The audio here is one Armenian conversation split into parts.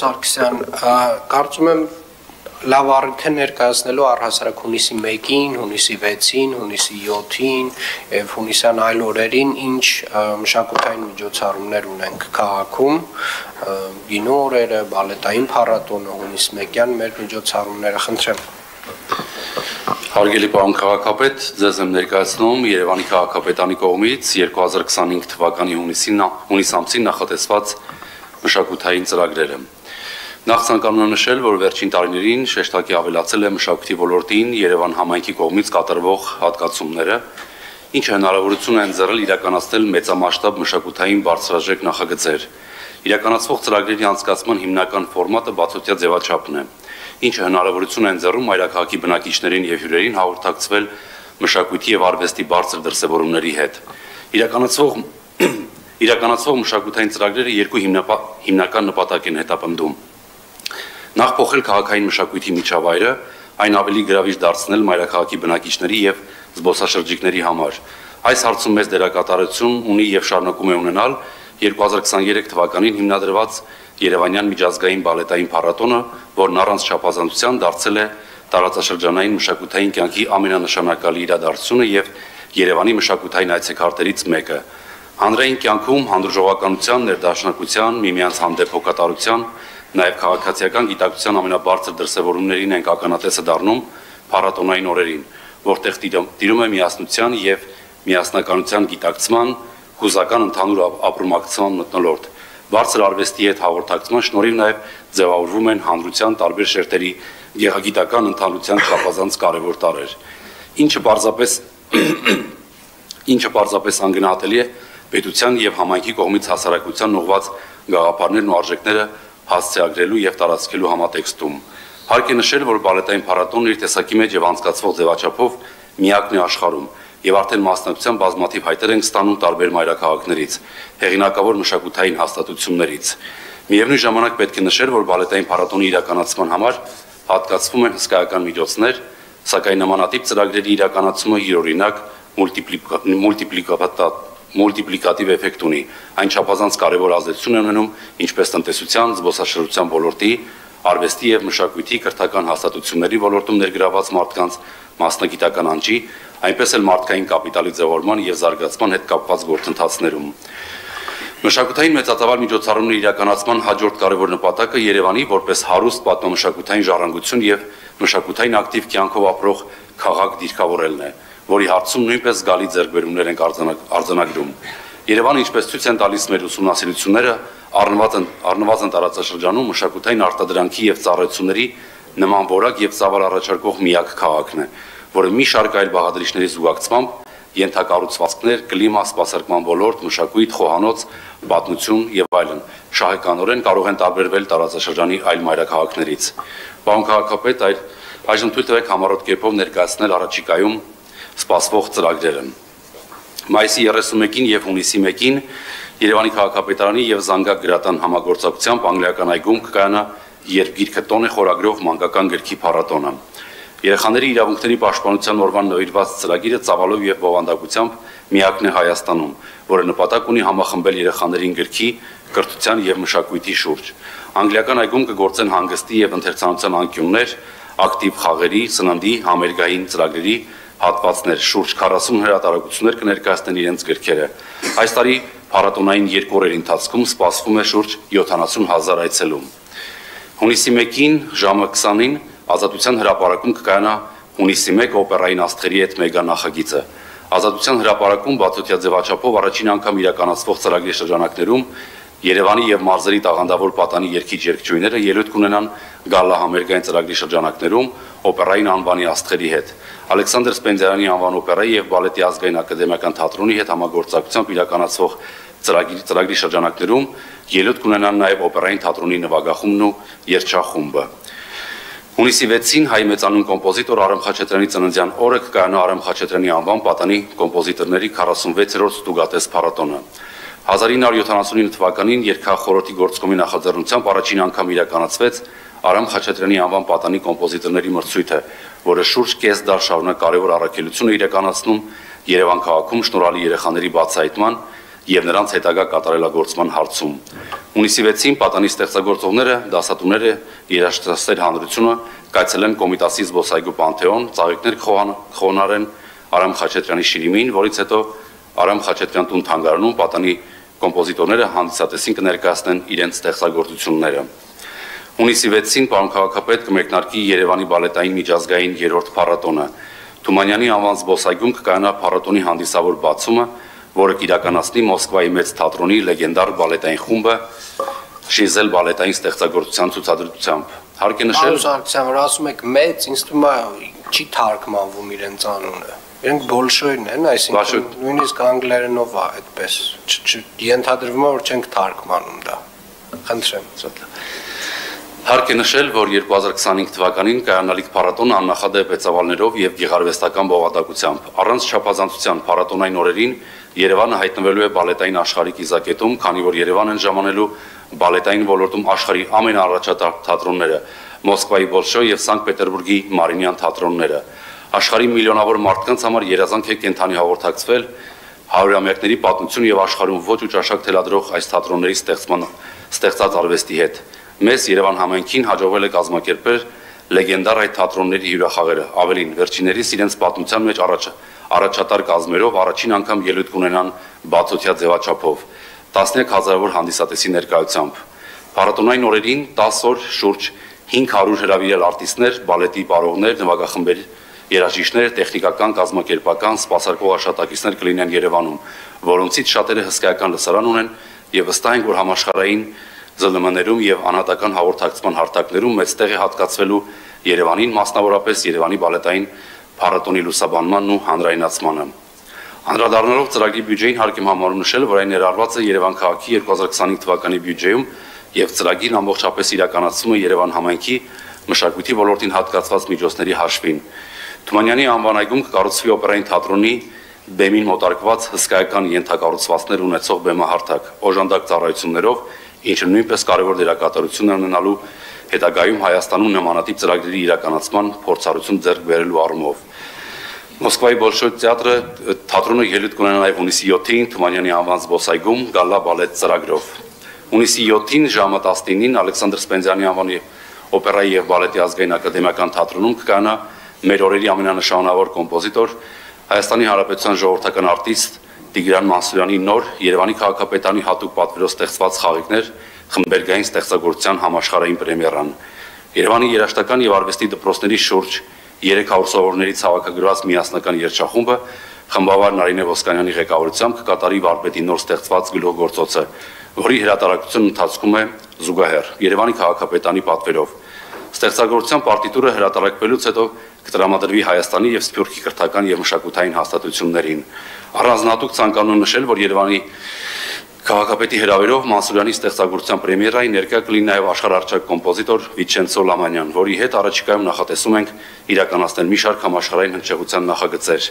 Սարգսյան, կարծում եմ լավ առիթ է ներկայացնելու առհասարակ հունիսի 1-ին, հունիսի 6-ին, հունիսի 7-ին եւ հունիսյան այլ օրերին ինչ մշակութային միջոցառումներ ունենք քաղաքում, գինու օրերը, բալետային փառատոնը, հունիս 1-յան մեր միջոցառումները, խնդրեմ։ Հարգելի պարոն քաղաքապետ, ձեզ եմ ներկայացնում Երևանի քաղաքապետանի կողմից 2025 թվականի հունիս ամսին նախատեսված մշակութային ծրագրերը։ Նախ ցանկանում եմ նշել, որ վերջին տարիներին շեշտակի ավելացել է մշակույթի ոլորտին Երևան համայնքի կողմից կատարվող հատկացումները, ինչը հնարավորություն է ընձեռել իրականացնել մեծամասշտաբ մշակութային բարձրաժեք նախագծեր։ Իրականացվող ծրագրերի անցկացման հիմնական ֆորմատը բացօթյա ձևաչափն է, ինչը հնարավորություն է ընձեռում մայրաքաղաքի բնակիչներին եւ հյուրերին հաղորդակցվել մշակույթի եւ արվեստի բարձր դրսեւորումների հետ։ Իրականացվող մշակութային ծրագրերը երկու հիմնական նպատակ են հետապնդում։ Նախ փոխել քաղաքային մշակույթի միջավայրը, այն ավելի գրավիչ դարձնել մայրաքաղաքի բնակիչների եւ զբոսաշրջիկների համար։ Այս հարցում մեծ դերակատարություն ունի եւ շարունակում է ունենալ 2023 թվականին հիմնադրված Երևանյան միջազգային բալետային փառատոնը, որն առանց չափազանցության դարձել է տարածաշրջանային մշակութային կյանքի ամենանշանակալի իրադարձությունը եւ Երևանի մշակութային այցեքարտերից մեկը։ Հանրային կյանքում հանդուրժողականության, ներդաշնակության, միմյանց հանդեպ հոգատարության, նաև քաղաքացիական գիտակցության ամենաբարձր դրսևորումներին ենք ականատեսը դառնում փառատոնային օրերին, որտեղ տիրում է միասնության եւ միասնականության գիտակցման, հուզական ընդհանուր ապրումակցման մթնոլորտ։ Բարձր արվեստի հետ հաղորդակցման շնորհիվ նաև ձևավորվում են հանրության տարբեր շերտերի գեղագիտական ընդհանրության չափազանց կարևոր տարրեր, ինչը պարզապես անգնահատելի է պետության եւ համայնքի կողմից հասարակության ուղղված գաղափարներն ու արժեքները հասցեագրելու եւ տարածքելու համատեքստում։ Հարկ է նշել, որ բալետային փառատոնն իր տեսակի մեջ եւ անցկացվող ձևաչափով միակն է աշխարհում եւ արդեն մասնակցության բազմաթիվ հայտեր ենք ստանում տարբեր մայրաքաղաքներից, հեղինակավոր մշակութային հաստատություններից։ Միևնույն ժամանակ պետք է նշել, որ բալետային փառատոնի իրականացման համար հատկացվում են հսկայական միջոցներ, սակայն նմանատիպ ծրագրերի իրականացումը յուրօրինակ մուլտիպլիկատիվ էֆեկտ ունի, այն չափազանց կարևոր ազդեցություն է ունենում ինչպես տնտեսության, զբոսաշրջության ոլորտի, արվեստի եւ մշակույթի կրթական հաստատությունների ոլորտում ներգրաված մարդկանց մասնագիտական անջի, այնպես էլ մարդկային կապիտալի ձևավորման եւ զարգացման հետ կապված գործընթացներում։ Մշակութային մեծածավալ միջոցառումների իրականացման հաջորդ կարևոր նպատակը Երևանի որպես հարուստ պատմամշակութային ժառանգություն եւ մշակութային ակտիվ կյանքով ապրող քաղաք դիրքավորելն է, որի հարցում նույնպես զգալի ձեռքբերումներ ենք արձանագրում։ Երևանը, ինչպես ցույց են տալիս մեր ուսումնասիրությունները, առնվազն տարածաշրջանում մշակութային արտադրանքի եւ ծառայությունների նման որակ եւ ծավալ առաջարկող միակ քաղաքն է, որը մի շարք այլ բաղադրիչների զուգակցմամբ ենթակառուցվածքներ, կլիմա, սպասարկման ոլորտ, մշակույթ, խոհանոց, պատմություն եւ այլն շահեկանորեն կարող են տարբերվել տարածաշրջանի այլ մայրաքաղաքներից։ Պարոն քաղաքապետ, այժմ թույլ տվեք համառոտ կերպով ներկայացնել առաջիկայում սպասվող ծրագրերը։ Մայիսի 31-ին եւ հունիսի 1-ին Երևանի քաղաքապետարանի եւ Զանգակ գրատան համագործակցությամբ անգլիական այգում կկայանա «Երբ գիրքը տոն է» խորագրով մանկական գրքի փառատոնը։ Երեխաների իրավունքների պաշտպանության օրվան նվիրված ծրագիրը ծավալով եւ բովանդակությամբ միակն է Հայաստանում, որը նպատակ ունի համախմբել երեխաներին գրքի, կրթության եւ մշակույթի շուրջ։ Անգլիական այգում կգործեն հանգստի եւ ընթերցանության անկյուններ, ակտիվ խաղերի, սննդի, համերգային ծրագրերի հատվածներ, շուրջ 40 հրատարակություններ կներկայացնեն իրենց գրքերը։ Այս տարի փառատոնային 2 օրերի ընթացքում սպասվում է շուրջ 70,000 այցելու։ Հունիսի 1-ին ժամը 20-ին Ազատության հրապարակում կկայանա հունիսի 1 օպերային աստղերի հետ մեգա նախագիծը։ Ազատության հրապարակում բացօթյա ձևաչափով առաջին անգամ իրականացվող ծրագրի շրջանակներում Երևանի եւ մարզերի տաղանդավոր պատանի երգիչ երգչուհիները ելույթ կունենան գալա համերգային ծրագրի շրջանակներում օպերային անվանի աստղերի հետ։ Ալեքսանդր Սպենդիարյանի անվան օպերայի եւ բալետի ազգային ակադեմիական թատրոնի հետ համագործակցությամբ իրականացվող ծրագրի շրջանակներում ելույթ կունենան նաեւ օպերային թատրոնի նվագախումբն ու երգչախումբը։ Հունիսի 6-ին հայ մեծանուն կոմպոզիտոր Արամ Խաչատրյանի ծննդյան օրը կկայանա Արամ Խաչատրյանի անվան պատանի կոմպոզիտորների 46-րդ ստուգատես փառատոնը։ 1979 թվականին Երգախորհրդի գործկոմի նախաձեռնությամբ առաջին անգամ իրականացվեց Արամ Խաչատրյանի անվան պատանի կոմպոզիտորների մրցույթը, որը շուրջ կես դար շարունակ կարևոր առաքելություն է իրականացնում Երևան քաղաքում շնորհալի երեխաների բացահայտման եւ նրանց հետագա կատարելագործման հարցում։ Հունիսի 6-ին պատանի ստեղծագործողները, դասատուները, երաժշտասեր հանրությունը կայցելեն Կոմիտասի զբոսայգու Պանթեոն, ծաղիկներ կխոնարեն Արամ Խաչատրյանի շիրիմին, որից հետո Արամ Խաչատրյան տուն թանգարանում պատանի կոմպոզիտորները հանդիսատեսին կներկայացնեն իրենց ստեղծագործությունները։ Հունիսի 6-ին պարոն քաղաքապետ կմեկնարկի Երևանի բալետային միջազգային 3-րդ փառատոնը։ Թումանյանի անվան զբոսայգում կկայանա փառատոնի հանդիսավոր բացումը, որը կիրականացնի Մոսկվայի մեծ թատրոնի լեգենդար բալետային խումբը Շիզել բալետային ստեղծագործության ցուցադրությամբ։ Հարկ է նշել, Ալексանդր, որ ասում եք մեծ, ինձ թվում է չի թարգմանվում իրենց անունը։ Իրենք բոլշոյն են, այսինքն նույնիսկ անգլերենով է այդպես։ Ենթադրվում է, որ չենք թարգմանում դա։ Խնդրեմ։ Հարկ է նշել, որ 2025 թվականին կայանալիք փառատոնը աննախադեպ է ծավալներով եւ գեղարվեստական բովանդակությամբ։ Առանց չափազանցության փառատոնային օրերին Երևանը հայտնվելու է բալետային աշխարհի կիզակետում, քանի որ Երևան են ժամանելու բալետային ոլորտում աշխարհի ամենաառաջատար թատրոնները՝ Մոսկվայի Բոլշոյ եւ Սանկտ Պետերբուրգի Մարինյան թատրոնները։ Աշխարհի միլիոնավոր մարդկանց համար երազանք է կենթանի հաղորդակցվել հարյուրամյակների պատմություն եւ աշխարհում ոչ ու ճաշակ թելադրող այս թատրոնների ստեղծած արվեստի հետ։ Մեզ Երևան համայնքին հաջողվել է կազմակերպել լեգենդար այդ թատրոնների հյուրախաղերը։ Ավելին, վերջիններիս իրենց պատմության մեջ առաջատար կազմերով առաջին անգամ ելույթ կունենան բացօթյա ձևաչափով 10,000-ավոր հանդիսատեսի ներկայությամբ։ Փառատոնային օրերին 10 օր շուրջ 500 հրավիրել արտիստներ, բալետի պարողներ, նվագախմբեր, երաժիշտներ, տեխնիկական, կազմակերպական, սպասարկող աշխատակիցներ կլինեն Երևանում, որոնցից շատերը հսկայական լսարան ունեն եւ վստահ ենք, որ համաշխարհային ԶԼՄ-ներում եւ անհատական հաղորդակցման հարթակներում մեծ տեղ է հատկացվելու Երևանին, մասնավորապես Երևանի բալետային փառատոնի լուսաբանմանն ու հանրայնացմանը։ Անդրադառնալով ծրագրի բյուջեին հարկ եմ համարում նշել, որ այն ներառված է Երևան քաղաքի 2025 թվականի բյուջեում եւ ծրագիրն ամբողջապես իրականացվում է Երևան համայնքի մշակույթի ոլորտին հատկացված միջոցների հաշվին։ Թումանյանի անվան այգում կկառուցվի օպերային թատրոնի բեմին մոտարկված հսկայական ենթակառուցվածքներ ունեցող բեմահարթակ, օժանդակ ծառայություններով, ինչը նույնպես կարևոր դերակատարություն է ունենալու հետագայում Հայաստանում նմանատիպ ծրագրերի իրականացման փորձառություն ձեռք բերելու առումով։ Մոսկվայի Բոլշոյ թատրոնը ելույթ կունենա նաև հունիսի 7-ին Թումանյանի անվան զբոսայգում գալա բալետ ծրագրով։ Հունիսի 7-ին ժամը 19-ին Ալեքսանդր Սպենդիանի անվանի օպերայի եւ բալետի ազգային ակադեմիական թատրոնում կկայանա մեր օրերի ամենանշանավոր կոմպոզիտոր Հայաստանի Հանրապետության ժողովրդական արտիստ Տիգրան Մանսուրյանի նոր Երևանի քաղաքապետարանի հատուկ պատվերով ստեղծված խաղիկներ խմբերգային ստեղծագործության համաշխարհային պրեմիերան։ Երևանի երաժշտական եւ արվեստի դպրոցների շուրջ 300 սովորներից հավաքագրված միասնական երգչախումբը խմբավար Նարինե Ոսկանյանի ղեկավարությամբ կկատարի վարպետի նոր ստեղծված գլուխգործոցը, որի հրատարակությունն ընթացքում է զուգահեռ Երևանի քաղաքապետարանի պատվերով։ Ստեղծագործության պարտիտուրը հրատարակվելուց հետո կտրամադրվի Հայաստանի եւ Սփյուռքի կրթական եւ մշակութային հաստատություններին։ Առանձնահատուկ ցանկանում նշել, որ Երևանի քաղաքապետի հրավերով Մանսուրյանի ստեղծագործության պրեմիերայի ներկա կլինի նաև աշխարհարչակ կոմպոզիտոր Վիչենցո Լամանյան, որի հետ առաջիկայում նախատեսում ենք իրականացնել մի շարք համաշխարհային հնչեղության նախագծեր։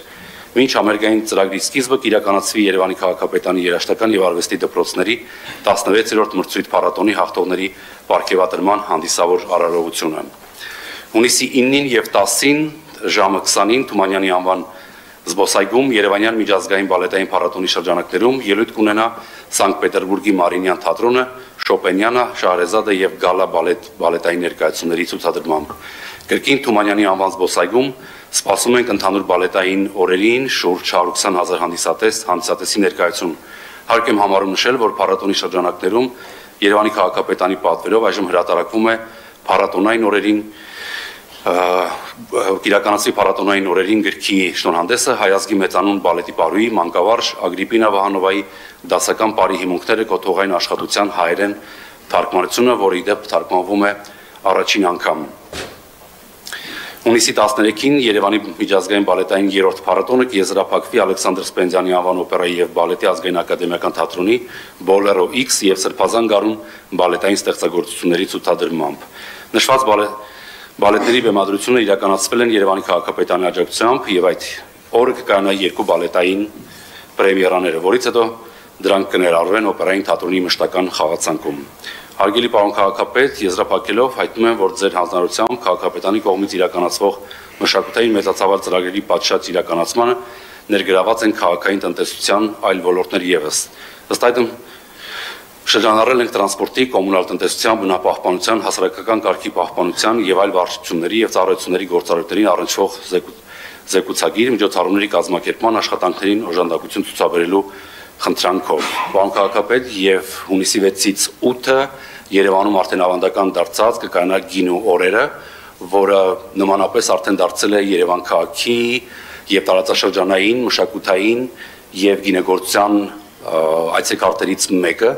Մինչ ամերիկային ծրագրի սկիզբը կիրականացվի Երևանի քաղաքապետարանի երաժշտական եւ արվեստի դպրոցների 16-րդ մրցույթ փառատոնի հաղթողների պարգևատրման հանդիսավոր արարողությունը։ Հունիսի 9-ին եւ 10-ին ժամը 20-ին Թումանյանի անվան զբոսայգում Երևանյան միջազգային բալետային փառատոնի շրջանակներում ելույթ կունենա Սանկտ Պետերբուրգի Մարինյան թատրոնը, Շոպենյանը, Շահրեզադը եւ Գալա բալետային ներկայացումների ցուցադրմամբ։ Կրկին Թումանյանի անվան զբոսայգում սպասում ենք ընդհանուր բալետային օրերին շուրջ 120,000 հանդիսատեսի ներկայություն։ Հարկ եմ համարում նշել, որ փառատոնի շրջանակներում Երևանի քաղաքապետարանի պատվերով այժմ հրատարակվում է փառատոնային օրերին իրականացվի փառատոնային օրերին գրքի շնորհանդեսը Հայազգի մեծանուն բալետի պարուհի մանկավարժ Ագրիպինա Վահանովայի դասական պարի հիմունքները կոթողային աշխատության հայերեն թարգմանությունը, որի դեպ թարգմանվում է առաջին անգամ։ Հունիսի 13-ին Երևանի միջազգային բալետային 3-րդ փառատոնը կեզրափակվի Ալեքսանդր Սպենդիանի անվան օպերայի եւ բալետի ազգային ակադեմիական թատրոնի Bolero X եւ Սրբազան գարուն բալետային ստեղծագործությունների ցուցադրմամբ։ Նշված բալետների բեմադրությունը իրականացվել են Երևանի քաղաքապետարանի աջակցությամբ եւ այդ օրը կկայանա 2 բալետային պրեմիերաները, որից հետո դրանք կներառվեն օպերային թատրոնի մշտական խաղացանկում։ Հարգելի պարոն քաղաքապետ, եզրափակելով հայտնում եմ, որ ձեր հանձնարարությամբ քաղաքապետարանի կողմից իրականացվող մշակութային մեծացավալ ծրագրերի պատշաճ իրականացմանը ներգրաված են քաղաքային տնտեսության այլ ոլորտներ եւս։ Ըստ այդմ շրջանառել ենք տրանսպորտի, կոմունալ տնտեսության, բնապահպանության, հասարակական կարգի պահպանության եւ այլ վարչությունների եւ ծառայությունների գործառույթներին առնչվող զեկուցագիր միջոցառումների կազմակերպման աշխատանքներին օժանդակություն ցուցաբերելու խնդրանքով։ Պարոն քաղաքապետ, եւ հունիսի 6-ից 8-ը Երևանում արդեն ավանդական դարձած կկայանա գինու օրերը, որը նմանապես արդեն դարձել է Երևան քաղաքի եւ տարածաշրջանային, մշակութային եւ գինեգործության այցեքարտերից մեկը,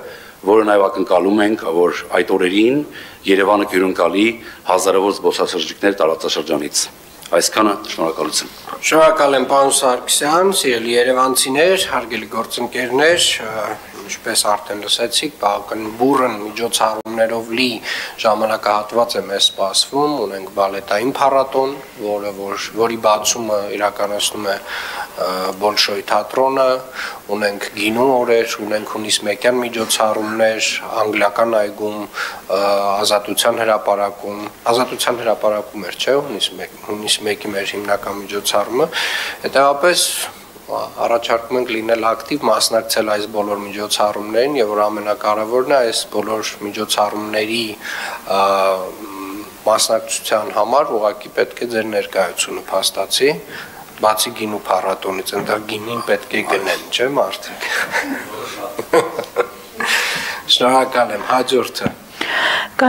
որը նաև ակնկալում ենք, որ այդ օրերին Երևանը կհյուրընկալի հազարավոր զբոսաշրջիկներ տարածաշրջանից։ Այսքանը, շնորհակալություն։ Շնորհակալ եմ, պարոն Սարգսյան, սիրելի երևանցիներ, հարգելի գործընկերներ, ինչպես արդեն լսեցիք, բավական բուռն միջոցառումներով լի ժամանակահատված է մեզ սպասվում, ունենք բալետային փառատոն, որի բացումը իրականացնում է Բոլշոյ թատրոնը, ունենք գինու օրեր, ունենք հունիս 1-յան միջոցառումներ, անգլիական այգում ազատության հրապարակում էր, չէ՞, հունիս 1-ի մեր հիմնական միջոցառումը, հետևաբար առաջարկում ենք լինել ակտիվ, մասնակցել այս բոլոր միջոցառումներին եւ որ ամենակարևորն է այս բոլոր միջոցառումների մասնակցության համար ուղղակի պետք է ձեր ներկայությունը փաստացի, բացի գինու փառատոնից, այնտեղ գինին պետք է գնեն, չէ՞ մարդիկ։ Շնորհակալ եմ, հաջորդը